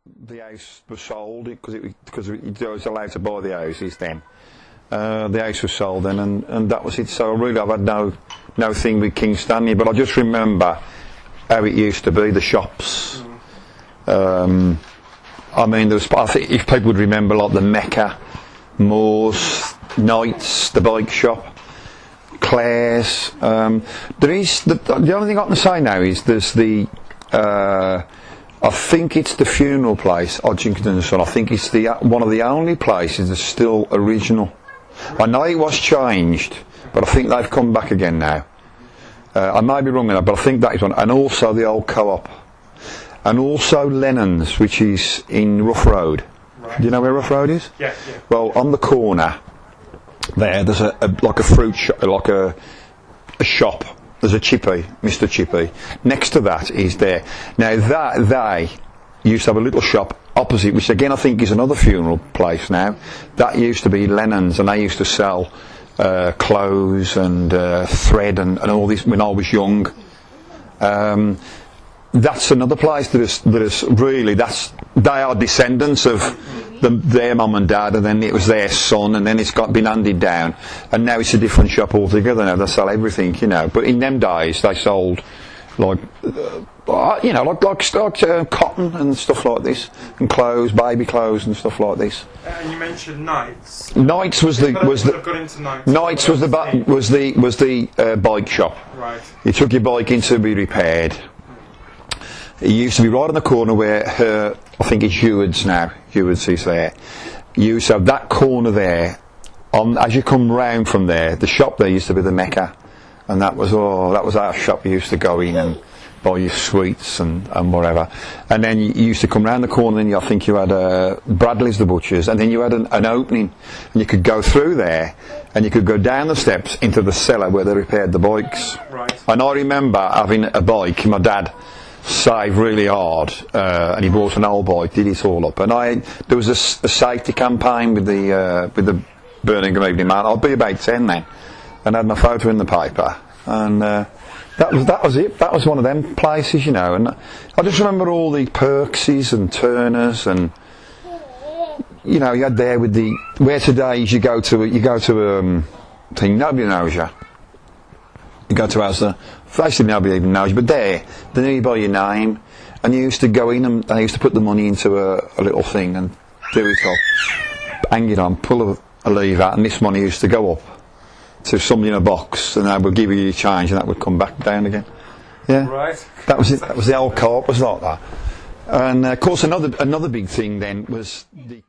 the house was sold because it was allowed to buy the houses then. The house was sold then, and that was it. So really, I've had no thing with kingstanding, but I just remember how it used to be, the shops. I mean, I think if people would remember, like the Mecca, Moore's, Knight's, the bike shop, Claire's. There is the only thing I can say now is there's the. I think it's the funeral place, Hodgkins and Son. I think it's one of the only places that's still original. I know it was changed, but I think they've come back again now. I may be wrong in that, but I think that is one. And also the old Co-op. And also Lennon's, which is in Rough Road. Right. Do you know where Rough Road is? Yeah. Well, on the corner there's like a fruit shop, like a shop. There's a Chippy, Mr. Chippy. Next to that is there. Now they used to have a little shop opposite, which again I think is another funeral place now. That used to be Lennon's, and they used to sell clothes and thread and all this when I was young. That's another place that is really, they are descendants of their mum and dad, and then it was their son, and then it's been handed down, and now it's a different shop altogether. Now they sell everything, But in them days they sold like cotton and stuff like this, and clothes, baby clothes and stuff like this. And you mentioned Knights. Knights was the bike shop. Right. You took your bike in to be repaired. It used to be right on the corner where I think it's Heward's now. Heward's is there. You used to have that corner there. As you come round from there, the shop there used to be the Mecca, and that was our shop. You used to go in and buy your sweets and whatever. And then you used to come round the corner, and I think you had Bradley's the butcher's, and then you had an opening, and you could go through there, and you could go down the steps into the cellar where they repaired the bikes. Right. And I remember having a bike. My dad saved really hard, and he bought an old bike, did it all up, and there was a safety campaign with the Birmingham Evening Mail. I'd be about 10 then, and had my photo in the paper, and that was it. That was one of them places, and I just remember all the Perkses and Turners, and you had there with where today is you go to thing, nobody knows you. You go to Asda, basically nobody even knows you, but they knew you by your name, and you used to go in and they used to put the money into a little thing and do it up, hang it on, pull a lever, and this money used to go up to somebody in a box, and they would give you your change, and that would come back down again. Yeah, right. That was it. That was the old Co-op, was like that. And of course, another big thing then was the